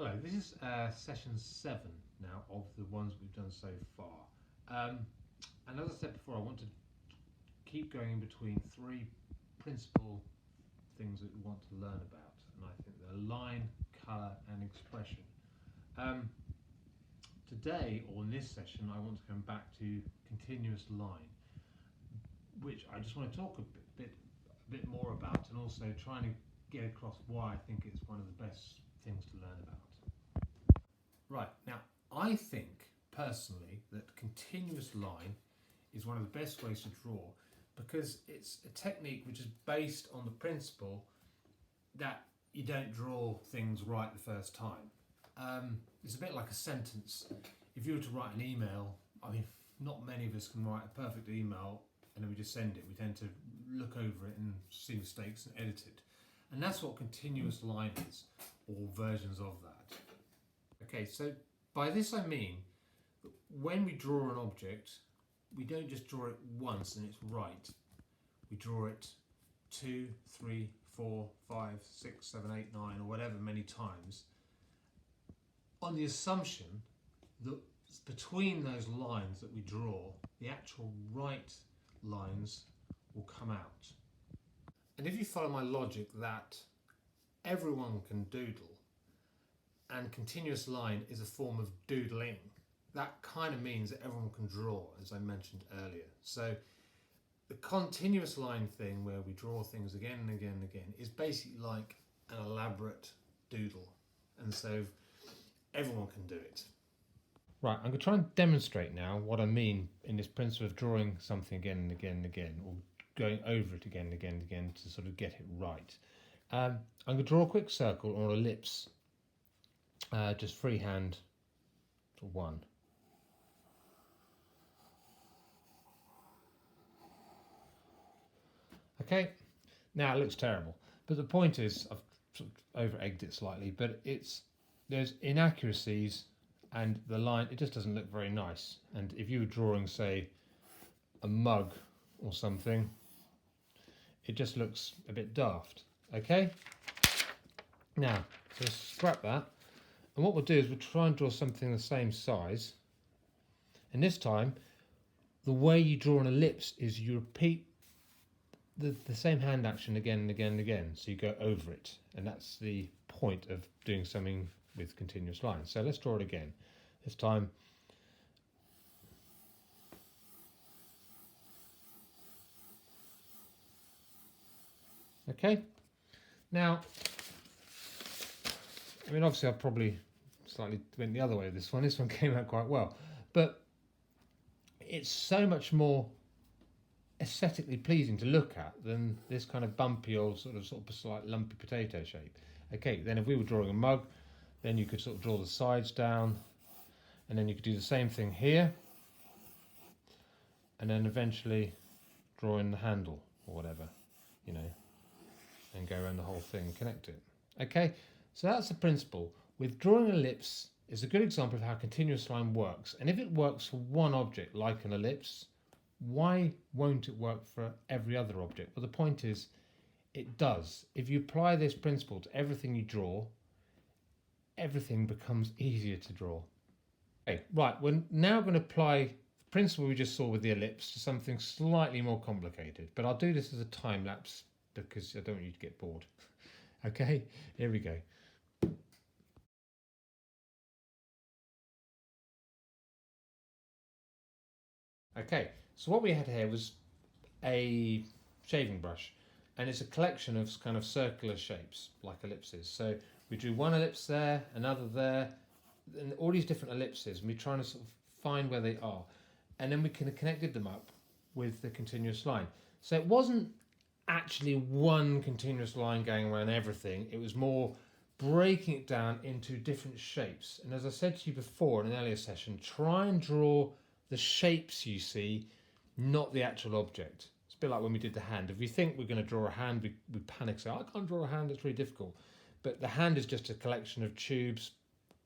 Hello, this is session 7 now of the ones we've done so far. And as I said before, I want to keep going in between three principal things that we want to learn about. And I think they're line, colour and expression. Today, or in this session, I want to come back to continuous line, which I just want to talk a bit more about, and also trying to get across why I think it's one of the best things to learn about. Right, now I think personally that continuous line is one of the best ways to draw, because it's a technique which is based on the principle that you don't draw things right the first time. It's a bit like a sentence. If you were to write an email, I mean, not many of us can write a perfect email and then we just send it. We tend to look over it and see mistakes and edit it. And that's what continuous line is, or versions of that. Okay, so by this I mean that when we draw an object, we don't just draw it once and it's right. We draw it 2, 3, 4, 5, 6, 7, 8, 9, or whatever many times, on the assumption that between those lines that we draw, the actual right lines will come out. And if you follow my logic that everyone can doodle, and continuous line is a form of doodling, that kind of means that everyone can draw, as I mentioned earlier. So the continuous line thing, where we draw things again and again and again, is basically like an elaborate doodle, and so everyone can do it. Right, I'm going to try and demonstrate now what I mean in this principle of drawing something again and again and again, or going over it again and again and again to sort of get it right. I'm going to draw a quick circle or ellipse, just freehand to 1. Okay, now it looks terrible, but the point is, I've sort of over-egged it slightly, but there's inaccuracies and the line, it just doesn't look very nice. And if you were drawing, say, a mug or something, it just looks a bit daft. Okay, now so scrap that, and what we'll do is we'll try and draw something the same size, and this time the way you draw an ellipse is you repeat the same hand action again and again and again, so you go over it, and that's the point of doing something with continuous lines. So let's draw it again. This time okay. Now, I mean, obviously I probably slightly went the other way with this one. This one came out quite well, but it's so much more aesthetically pleasing to look at than this kind of bumpy or sort of slight lumpy potato shape. Okay, then if we were drawing a mug, then you could sort of draw the sides down, and then you could do the same thing here, and then eventually draw in the handle or whatever, you know, and go around the whole thing and connect it. Okay, so that's the principle. With drawing an ellipse is a good example of how continuous line works, and if it works for one object like an ellipse, why won't it work for every other object? Well, the point is, it does. If you apply this principle to everything you draw, everything becomes easier to draw. Okay, right, we're now going to apply the principle we just saw with the ellipse to something slightly more complicated, but I'll do this as a time lapse because I don't want you to get bored. Okay, here we go. Okay, so what we had here was a shaving brush, and it's a collection of kind of circular shapes like ellipses. So we drew one ellipse there, another there, and all these different ellipses, and we're trying to sort of find where they are, and then we kind of connected them up with the continuous line. So it wasn't actually one continuous line going around everything, it was more breaking it down into different shapes. And as I said to you before in an earlier session, try and draw the shapes you see, not the actual object. It's a bit like when we did the hand. If we think we're going to draw a hand, we panic, say, I can't draw a hand, it's really difficult. But the hand is just a collection of tubes,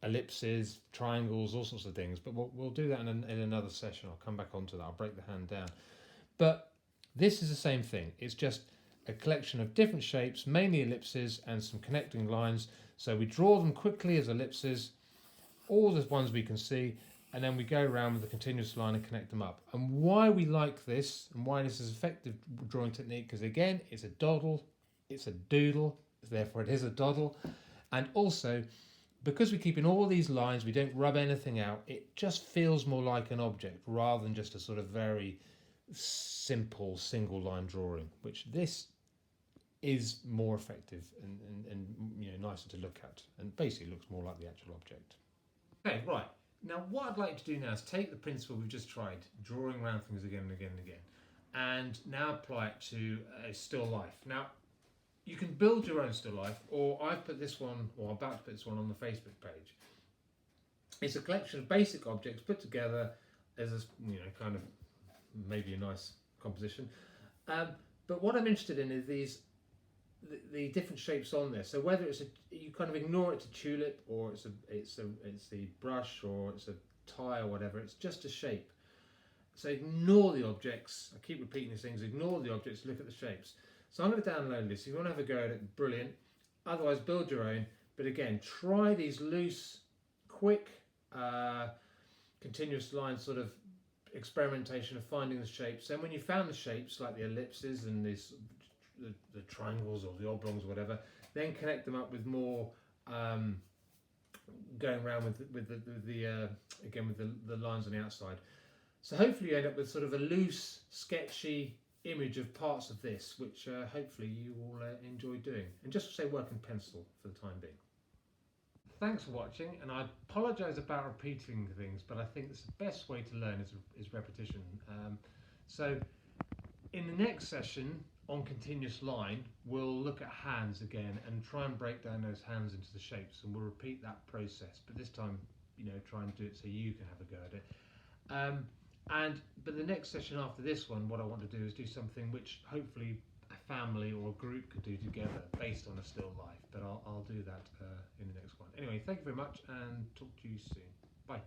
ellipses, triangles, all sorts of things. But we'll do that in another session. I'll come back onto that. I'll break the hand down. But this is the same thing. It's just a collection of different shapes, mainly ellipses, and some connecting lines. So we draw them quickly as ellipses, all the ones we can see, and then we go around with a continuous line and connect them up. And why we like this and why this is effective drawing technique, because again, it's a doddle, it's a doodle, therefore it is a doddle. And also, because we keep in all these lines, we don't rub anything out, it just feels more like an object rather than just a sort of very simple single line drawing, which this is more effective and you know, nicer to look at, and basically looks more like the actual object. Okay, right. Now what I'd like to do now is take the principle we've just tried, drawing around things again and again and again, and now apply it to a still life. Now, you can build your own still life, or I've put this one, or I'm about to put this one on the Facebook page. It's a collection of basic objects put together as a, you know, kind of maybe a nice composition. But what I'm interested in is the different shapes on there. So whether it's you kind of ignore it's a tulip, or it's the brush, or it's a tie or whatever. It's just a shape. So ignore the objects. I keep repeating these things. Ignore the objects. Look at the shapes. So I'm going to download this. If you want to have a go at it, brilliant. Otherwise, build your own. But again, try these loose, quick, continuous line sort of experimentation of finding the shapes. Then when you found the shapes, like the ellipses and the triangles or the oblongs or whatever, then connect them up with more going around with the lines on the outside. So hopefully you end up with sort of a loose, sketchy image of parts of this, which hopefully you will enjoy doing. And just say work in pencil for the time being. Thanks for watching, and I apologise about repeating things, but I think it's the best way to learn is repetition. So in the next session on continuous line, we'll look at hands again and try and break down those hands into the shapes, and we'll repeat that process, but this time, you know, try and do it so you can have a go at it. But the next session after this one, what I want to do is do something which hopefully a family or a group could do together based on a still life, but I'll do that in the next one. Anyway, thank you very much and talk to you soon. Bye.